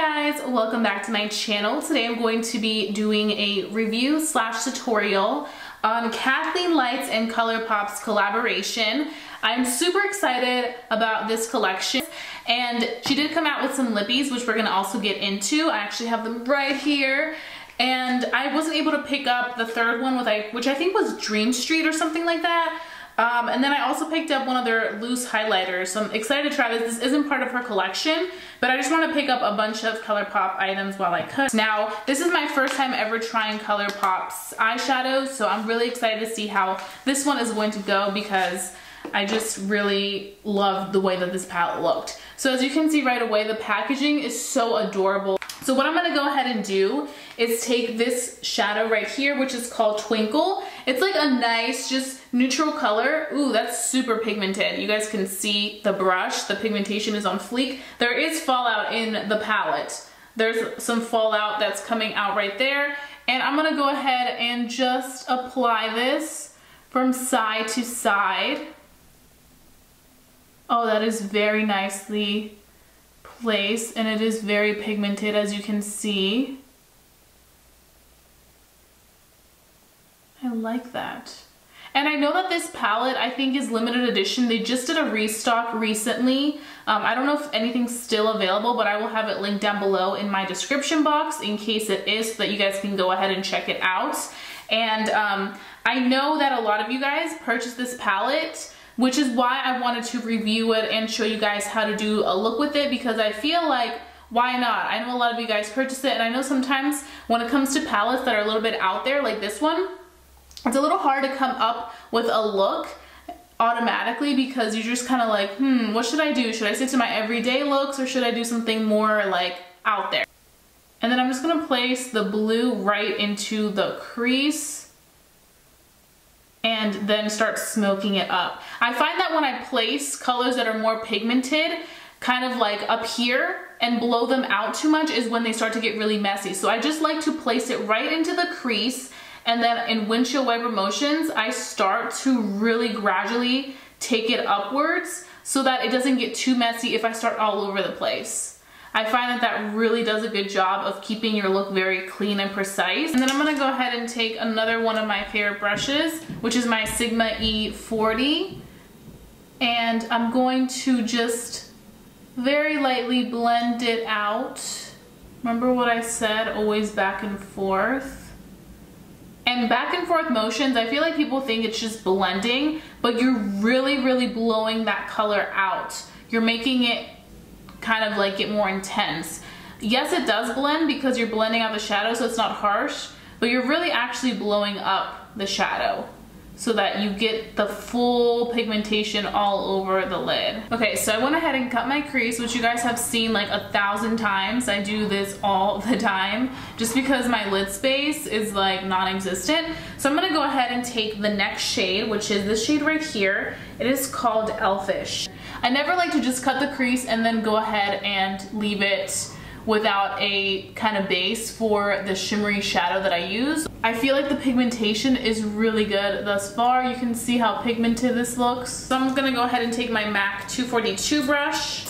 guys, welcome back to my channel. Today I'm going to be doing a review/tutorial on Kathleen Lights and Colourpop's collaboration. I'm super excited about this collection, and she did come out with some lippies, which we're going to also get into. I actually have them right here, and I wasn't able to pick up the third one, which I think was Dream Street or something like that. And then I also picked up one of their loose highlighters, so I'm excited to try this. This isn't part of her collection, but I just want to pick up a bunch of Colourpop items while I could. Now, this is my first time ever trying Colourpop's eyeshadows, so I'm really excited to see how this one is going to go because I just really loved the way that this palette looked. So as you can see right away, the packaging is so adorable. So what I'm gonna go ahead and do is take this shadow right here, which is called Twinkle. It's like a nice, just neutral color. Ooh, that's super pigmented. You guys can see the brush, the pigmentation is on fleek. There is fallout in the palette. There's some fallout that's coming out right there. And I'm gonna go ahead and just apply this from side to side. Oh, that is very nicely placed, and it is very pigmented, as you can see. I like that. And I know that this palette, I think, is limited edition. They just did a restock recently. I don't know if anything's still available, but I will have it linked down below in my description box in case it is, so that you guys can go ahead and check it out. And I know that a lot of you guys purchased this palette, which is why I wanted to review it and show you guys how to do a look with it, because I feel like, why not? I know a lot of you guys purchase it, and I know sometimes when it comes to palettes that are a little bit out there, like this one, it's a little hard to come up with a look automatically because you're just kind of like, what should I do? Should I stick to my everyday looks, or should I do something more like out there? And then I'm just gonna place the blue right into the crease and then start smoking it up. I find that when I place colors that are more pigmented, kind of like up here, and blow them out too much is when they start to get really messy. So I just like to place it right into the crease, and then in windshield wiper motions, I start to really gradually take it upwards so that it doesn't get too messy if I start all over the place. I find that that really does a good job of keeping your look very clean and precise. And then I'm gonna go ahead and take another one of my favorite brushes, which is my Sigma E40. And I'm going to just very lightly blend it out. Remember what I said, always back and forth. And back and forth motions, I feel like people think it's just blending, but you're really, really blowing that color out. You're making it kind of like get more intense. Yes, it does blend because you're blending out the shadow, so it's not harsh, but you're really actually blowing up the shadow so that you get the full pigmentation all over the lid. Okay, so I went ahead and cut my crease, which you guys have seen like 1,000 times. I do this all the time just because my lid space is like non-existent. So I'm gonna go ahead and take the next shade, which is this shade right here. It is called Elfish. I never like to just cut the crease and then go ahead and leave it without a kind of base for the shimmery shadow that I use. I feel like the pigmentation is really good thus far. You can see how pigmented this looks. So I'm gonna go ahead and take my MAC 242 brush,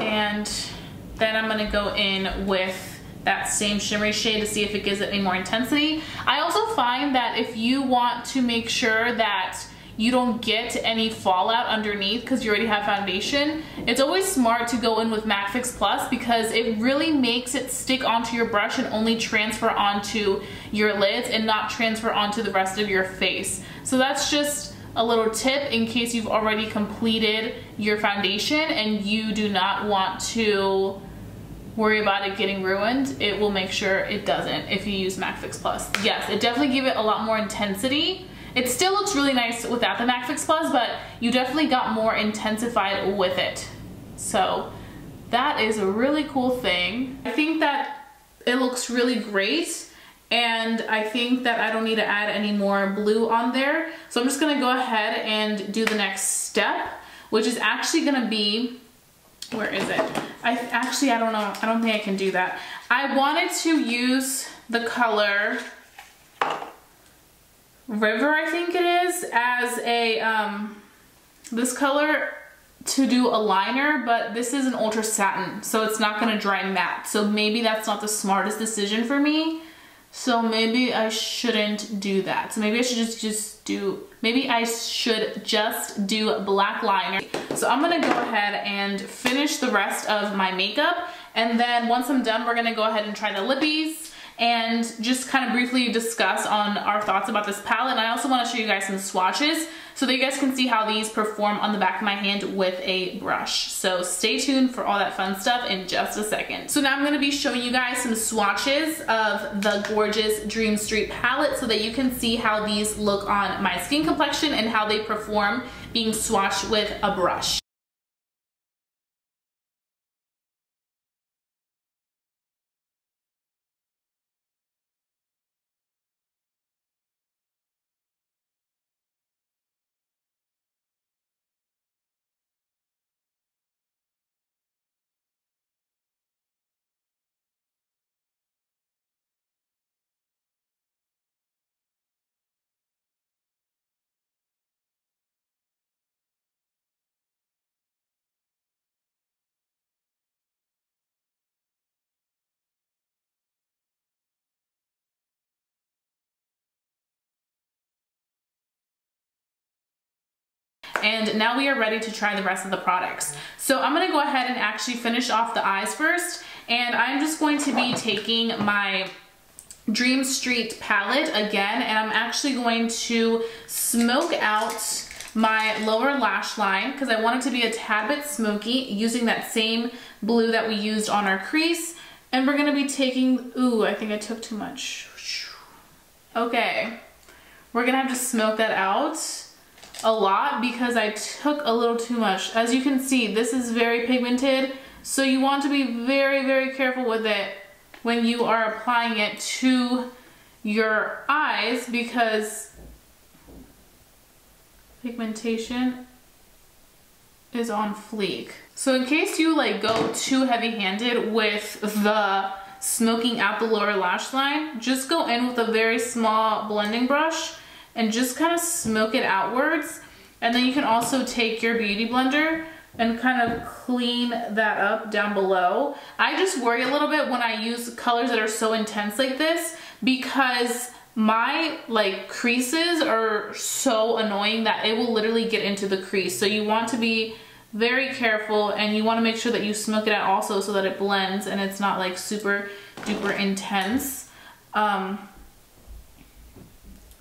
and then I'm gonna go in with that same shimmery shade to see if it gives it any more intensity. I also find that if you want to make sure that you don't get any fallout underneath because you already have foundation, it's always smart to go in with MAC Fix Plus because it really makes it stick onto your brush and only transfer onto your lids and not transfer onto the rest of your face. So that's just a little tip in case you've already completed your foundation and you do not want to worry about it getting ruined. It will make sure it doesn't if you use MAC Fix Plus. Yes, it definitely gives it a lot more intensity. It still looks really nice without the MAC Fix Plus, but you definitely got more intensified with it. So that is a really cool thing. I think that it looks really great, and I think that I don't need to add any more blue on there. So I'm just gonna go ahead and do the next step, which is actually gonna be, where is it? I don't know. I don't think I can do that. I wanted to use the color River, I think it is, as a, this color to do a liner, but this is an ultra satin, so it's not gonna dry matte. So maybe that's not the smartest decision for me. So maybe I shouldn't do that. So maybe I should just do black liner. So I'm gonna go ahead and finish the rest of my makeup. And then once I'm done, we're gonna go ahead and try the lippies and just kind of briefly discuss on our thoughts about this palette. And I also want to show you guys some swatches so that you guys can see how these perform on the back of my hand with a brush. So stay tuned for all that fun stuff in just a second. So now I'm going to be showing you guys some swatches of the gorgeous Dream Street palette so that you can see how these look on my skin complexion and how they perform being swatched with a brush. And now we are ready to try the rest of the products. So I'm gonna go ahead and actually finish off the eyes first. And I'm just going to be taking my Dream Street palette again, and I'm actually going to smoke out my lower lash line because I want it to be a tad bit smoky using that same blue that we used on our crease. And we're gonna be taking, ooh, I think I took too much. Okay, we're gonna have to smoke that out a lot because I took a little too much. As you can see, this is very pigmented, so you want to be very, very careful with it when you are applying it to your eyes because pigmentation is on fleek. So in case you like go too heavy-handed with the smoking out the lower lash line, just go in with a very small blending brush and just kind of smoke it outwards. And then you can also take your beauty blender and kind of clean that up down below. I just worry a little bit when I use colors that are so intense like this because my like creases are so annoying that it will literally get into the crease. So you want to be very careful and you want to make sure that you smoke it out also so that it blends and it's not like super duper intense.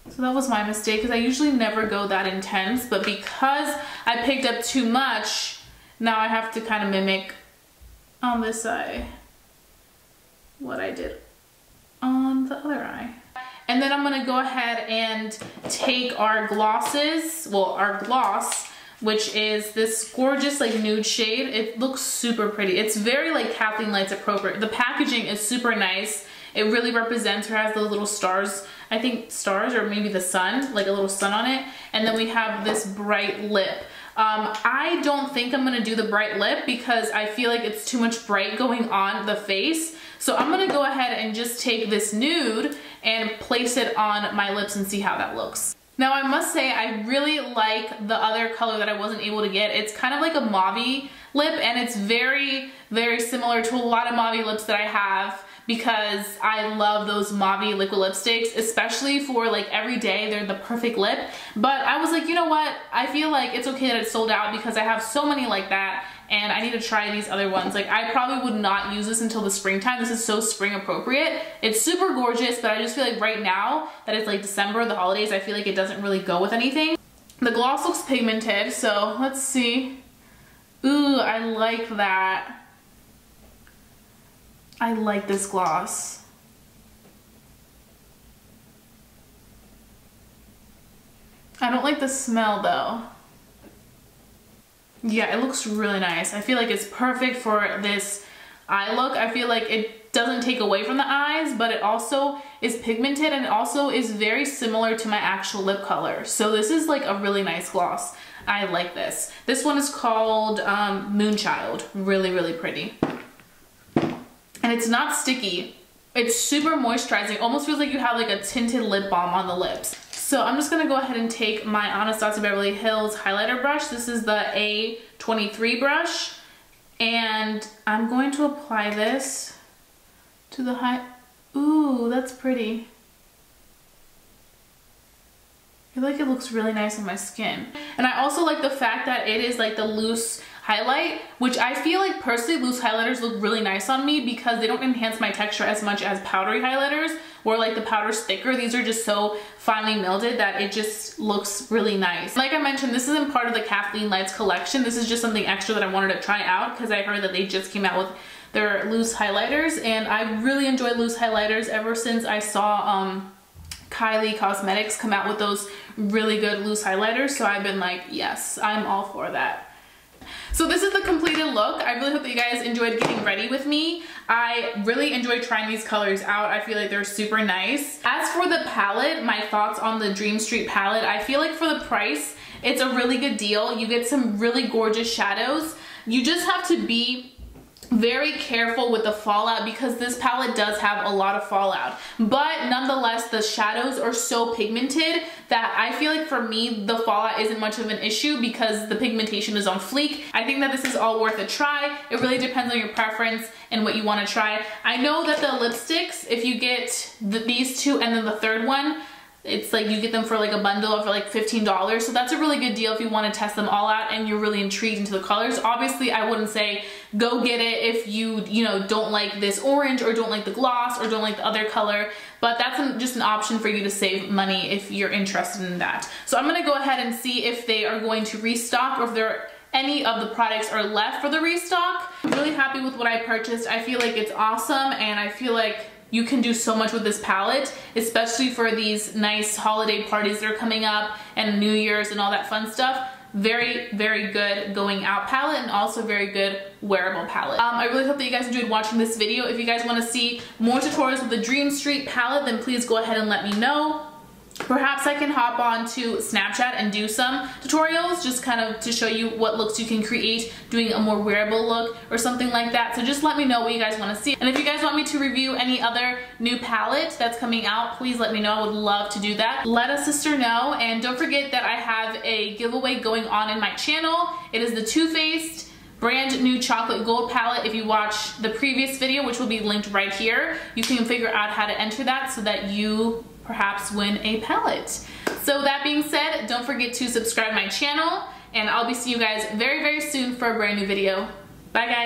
So that was my mistake because I usually never go that intense, but because I picked up too much, now I have to kind of mimic on this eye what I did on the other eye. And then I'm gonna go ahead and take our glosses, well, our gloss, which is this gorgeous like nude shade. It looks super pretty. It's very like Kathleen Lights appropriate. The packaging is super nice. It really represents her, has those little stars, I think stars or maybe the sun, like a little sun on it. And then we have this bright lip. I don't think I'm gonna do the bright lip because I feel like it's too much bright going on the face. So I'm gonna go ahead and just take this nude and place it on my lips and see how that looks. Now I must say I really like the other color that I wasn't able to get. It's kind of like a mauve-y lip and it's very, very similar to a lot of mauve lips that I have because I love those mauve liquid lipsticks, especially for like every day. They're the perfect lip. But I was like, you know what? I feel like it's okay that it's sold out because I have so many like that and I need to try these other ones. Like I probably would not use this until the springtime. This is so spring appropriate. It's super gorgeous, but I just feel like right now that it's like December, the holidays, I feel like it doesn't really go with anything. The gloss looks pigmented, so let's see. Ooh, I like that. I like this gloss. I don't like the smell though. Yeah, it looks really nice. I feel like it's perfect for this eye look. I feel like it doesn't take away from the eyes, but it also is pigmented and it also is very similar to my actual lip color. So this is like a really nice gloss. I like this. This one is called Moonchild. Really, really pretty. And it's not sticky. It's super moisturizing. Almost feels like you have like a tinted lip balm on the lips. So I'm just gonna go ahead and take my Anastasia Beverly Hills highlighter brush. This is the A23 brush. And I'm going to apply this to the ooh, that's pretty. I feel like it looks really nice on my skin. And I also like the fact that it is like the loose highlight, which I feel like personally loose highlighters look really nice on me because they don't enhance my texture as much as powdery highlighters, where like the powder's thicker. These are just so finely milded that it just looks really nice. Like I mentioned, this isn't part of the Kathleen Lights collection. This is just something extra that I wanted to try out because I heard that they just came out with their loose highlighters, and I really enjoy loose highlighters ever since I saw Kylie Cosmetics come out with those really good loose highlighters. So I've been like, yes, I'm all for that. So this is the completed look. I really hope that you guys enjoyed getting ready with me. I really enjoyed trying these colors out. I feel like they're super nice. As for the palette, my thoughts on the Dream Street palette, I feel like for the price, it's a really good deal. You get some really gorgeous shadows. You just have to be very careful with the fallout because this palette does have a lot of fallout, but nonetheless the shadows are so pigmented that I feel like for me the fallout isn't much of an issue because the pigmentation is on fleek. I think that this is all worth a try. It really depends on your preference and what you want to try. I know that the lipsticks, if you get these two and then the third one, it's like you get them for like a bundle for like $15, so that's a really good deal if you want to test them all out and you're really intrigued into the colors. Obviously I wouldn't say go get it if you don't like this orange or don't like the gloss or don't like the other color, but that's just an option for you to save money if you're interested in that. So I'm gonna go ahead and see if they are going to restock or if any of the products are left for the restock. I'm really happy with what I purchased. I feel like it's awesome, and I feel like you can do so much with this palette, especially for these nice holiday parties that are coming up and New Year's and all that fun stuff. Very, very good going out palette and also very good wearable palette. I really hope that you guys enjoyed watching this video. If you guys want to see more tutorials with the Dream Street palette, then please go ahead and let me know. Perhaps I can hop on to Snapchat and do some tutorials just kind of to show you what looks you can create doing a more wearable look or something like that. So just let me know what you guys want to see. And if you guys want me to review any other new palette that's coming out, please let me know. I would love to do that. Let a sister know. And don't forget that I have a giveaway going on in my channel. It is the Too Faced brand new chocolate gold palette. If you watch the previous video, which will be linked right here, you can figure out how to enter that so that you perhaps win a palette. So that being said, don't forget to subscribe to my channel, and I'll be seeing you guys very, very soon for a brand new video. Bye guys.